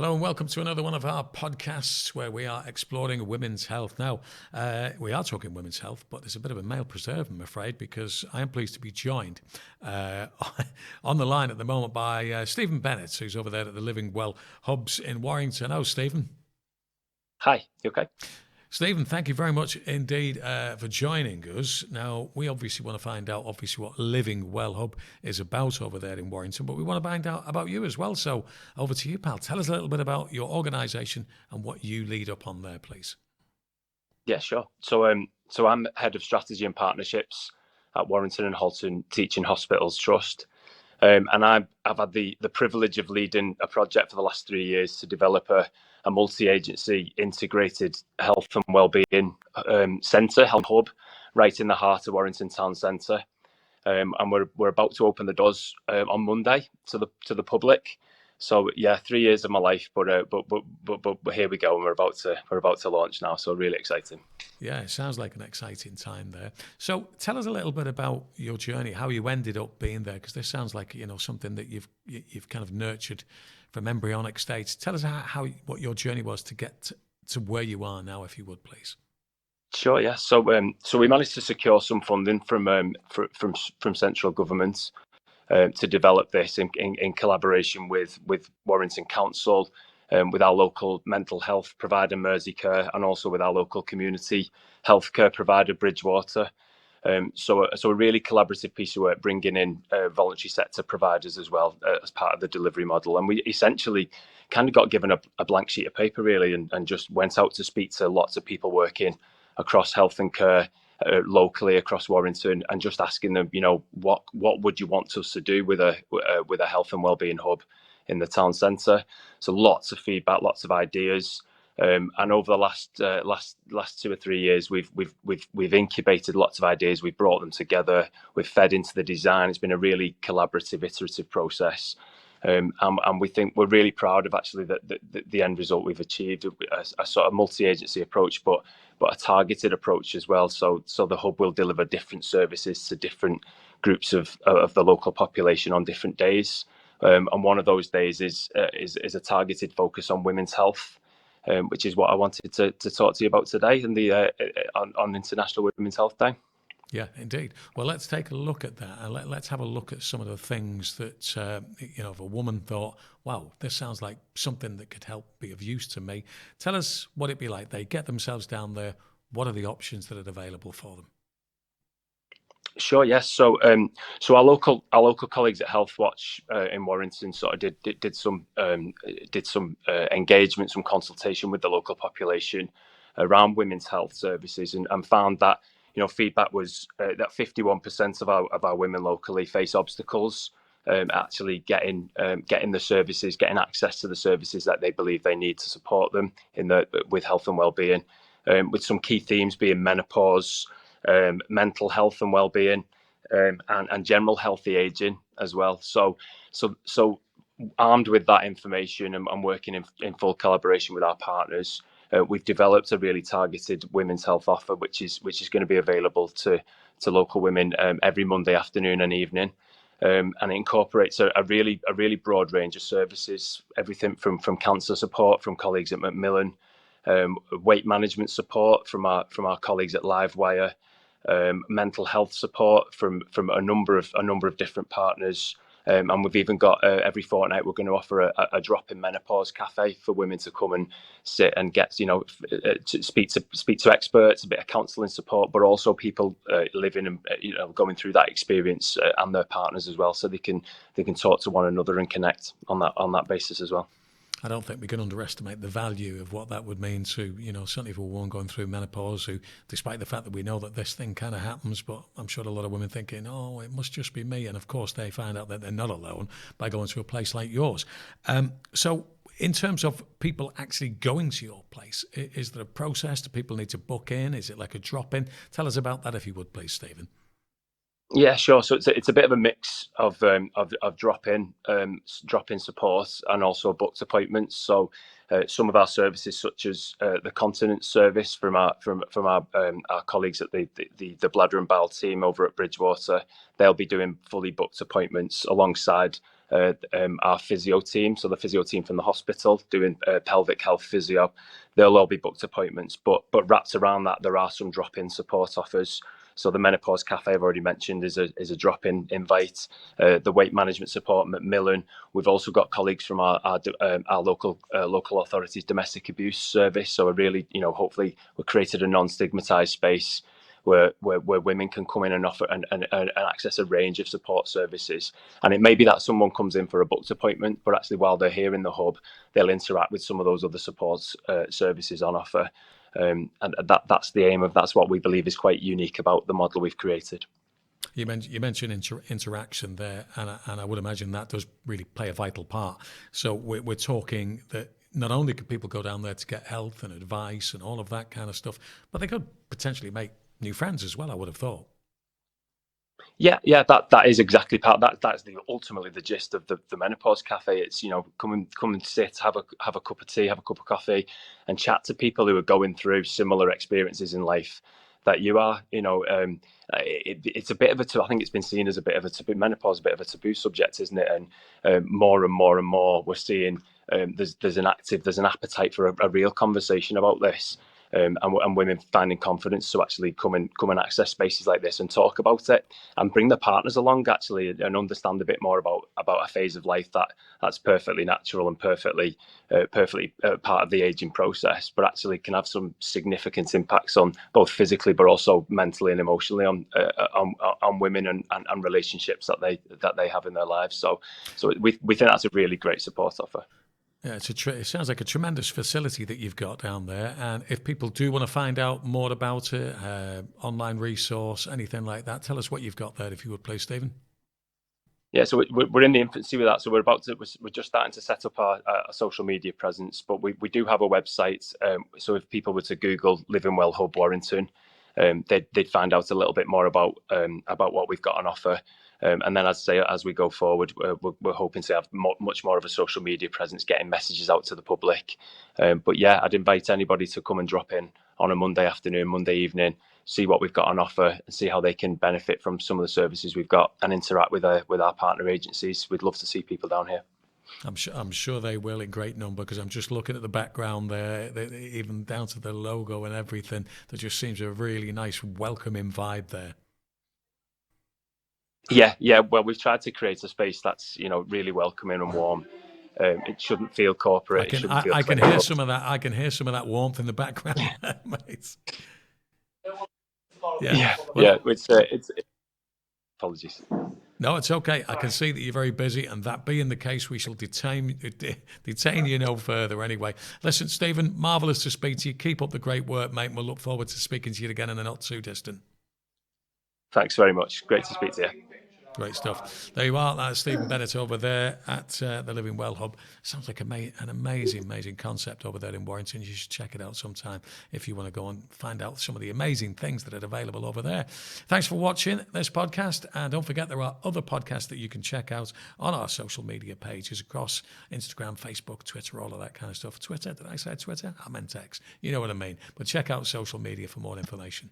Hello and welcome to another one of our podcasts where we are exploring women's health. Now, we are talking women's health, but there's a bit of a male preserve, I'm afraid, because I am pleased to be joined on the line at the moment by Stephen Bennet, who's over there at the Living Well Hubs in Warrington. Oh, Stephen. Hi, you okay? Stephen, thank you very much indeed for joining us. Now, we obviously want to find out, what Living Well Hub is about over there in Warrington, but we want to find out about you as well. So over to you, pal. Tell us a little bit about your organisation and what you lead up on there, please. Yeah, sure. So I'm head of strategy and partnerships at Warrington and Halton Teaching Hospitals Trust. And I've had the privilege of leading a project for the last 3 years to develop a multi-agency integrated health and wellbeing centre, health hub, right in the heart of Warrington Town Centre. And we're about to open the doors on Monday to the public. So yeah, 3 years of my life, but here we go, and we're about to launch now. So really exciting. Yeah, it sounds like an exciting time there. So tell us a little bit about your journey, how you ended up being there, because this sounds like something that you've kind of nurtured from embryonic stage. Tell us what your journey was to get to where you are now, if you would, please. Sure, yeah. So we managed to secure some funding from central government to develop this in collaboration with Warrington Council, with our local mental health provider Merseycare, and also with our local community healthcare provider Bridgewater. So a really collaborative piece of work, bringing in voluntary sector providers as well as part of the delivery model. And we essentially kind of got given a blank sheet of paper really, and just went out to speak to lots of people working across health and care locally across Warrington, and just asking them, what would you want us to do with a health and wellbeing hub in the town centre? So lots of feedback, lots of ideas. And over the last 2 or 3 years, we've incubated lots of ideas. We've brought them together. We've fed into the design. It's been a really collaborative, iterative process, and we think we're really proud of actually the end result we've achieved. A sort of multi-agency approach, but a targeted approach as well. So the hub will deliver different services to different groups of the local population on different days. And one of those days is a targeted focus on women's health. Which is what I wanted to talk to you about today, and on International Women's Health Day. Yeah, indeed. Well, let's take a look at that, and let's have a look at some of the things that if a woman thought, "Wow, this sounds like something that could help be of use to me." Tell us what it'd be like. They get themselves down there. What are the options that are available for them? Sure. Yes. So our local colleagues at Healthwatch in Warrington sort of did some engagement, some consultation with the local population around women's health services, and found that feedback was that 51% of our women locally face obstacles actually getting the services, getting access to the services that they believe they need to support them with health and wellbeing, with some key themes being menopause, mental health and well-being, and general healthy aging as well. So armed with that information and working in full collaboration with our partners, we've developed a really targeted women's health offer, which is going to be available to local women every Monday afternoon and evening. And it incorporates a really broad range of services, everything from cancer support from colleagues at Macmillan, weight management support from our colleagues at Livewire, mental health support from a number of different partners, and we've even got every fortnight we're going to offer a drop-in menopause cafe for women to come and sit and get to speak to experts, a bit of counselling support, but also people living and going through that experience and their partners as well, so they can talk to one another and connect on that basis as well. I don't think we can underestimate the value of what that would mean to, certainly for a woman going through menopause who, despite the fact that we know that this thing kind of happens, but I'm sure a lot of women thinking, oh, it must just be me. And of course, they find out that they're not alone by going to a place like yours. So in terms of people actually going to your place, is there a process? Do people need to book in? Is it like a drop-in? Tell us about that, if you would, please, Stephen. Yeah, sure. So it's a bit of a mix of drop-in support and also booked appointments. So some of our services, such as the continence service from our colleagues at the bladder and bowel team over at Bridgewater, they'll be doing fully booked appointments alongside our physio team, so the physio team from the hospital doing pelvic health physio. They'll all be booked appointments, but wrapped around that, there are some drop-in support offers. So the Menopause Cafe I've already mentioned is a drop-in invite. The weight management support at Macmillan. We've also got colleagues from our local authorities domestic abuse service. So hopefully we've created a non-stigmatized space where women can come in and offer and access a range of support services. And it may be that someone comes in for a booked appointment, but actually while they're here in the hub, they'll interact with some of those other support services on offer. And that's what we believe is quite unique about the model we've created. You mentioned interaction there, and I would imagine that does really play a vital part. So we're talking that not only could people go down there to get health and advice and all of that kind of stuff, but they could potentially make new friends as well, I would have thought. Yeah, that is exactly part. That's ultimately the gist of the Menopause Cafe. It's come and sit, have a cup of tea, have a cup of coffee, and chat to people who are going through similar experiences in life that you are. It's a bit of I think it's been seen as a bit of a taboo. Menopause, a bit of a taboo subject, isn't it? And more and more, we're seeing there's an appetite for a real conversation about this. And women finding confidence to actually come and access spaces like this and talk about it and bring their partners along actually and understand a bit more about a phase of life that's perfectly natural and perfectly part of the aging process, but actually can have some significant impacts on both physically but also mentally and emotionally on women and relationships that they have in their lives. So we think that's a really great support offer. Yeah, it sounds like a tremendous facility that you've got down there. And if people do want to find out more about it, online resource, anything like that, tell us what you've got there, if you would, please, Stephen. Yeah, so we're in the infancy with that. So we're just starting to set up our social media presence, but we do have a website. So if people were to Google Living Well Hub Warrington, they'd find out a little bit more about what we've got on offer. And then, as we go forward, we're hoping to have much more of a social media presence, getting messages out to the public. But yeah, I'd invite anybody to come and drop in on a Monday afternoon, Monday evening, see what we've got on offer, and see how they can benefit from some of the services we've got, and interact with our partner agencies. We'd love to see people down here. I'm sure they will in great number, because I'm just looking at the background there, even down to the logo and everything. There just seems a really nice, welcoming vibe there. Yeah. Well, we've tried to create a space that's really welcoming and warm. It shouldn't feel corporate. I can hear some of that. I can hear some of that warmth in the background, mate. Yeah. It's apologies. No, it's okay. I can see that you're very busy, and that being the case, we shall detain you no further anyway. Listen, Stephen, marvellous to speak to you. Keep up the great work, mate. We'll look forward to speaking to you again in the not too distant. Thanks very much. Great to speak to you. Great stuff. There you are. That's Stephen Bennet over there at the Living Well Hub. Sounds like an amazing concept over there in Warrington. You should check it out sometime if you want to go and find out some of the amazing things that are available over there. Thanks for watching this podcast. And don't forget, there are other podcasts that you can check out on our social media pages across Instagram, Facebook, Twitter, all of that kind of stuff. Twitter, did I say Twitter? I meant X. You know what I mean. But check out social media for more information.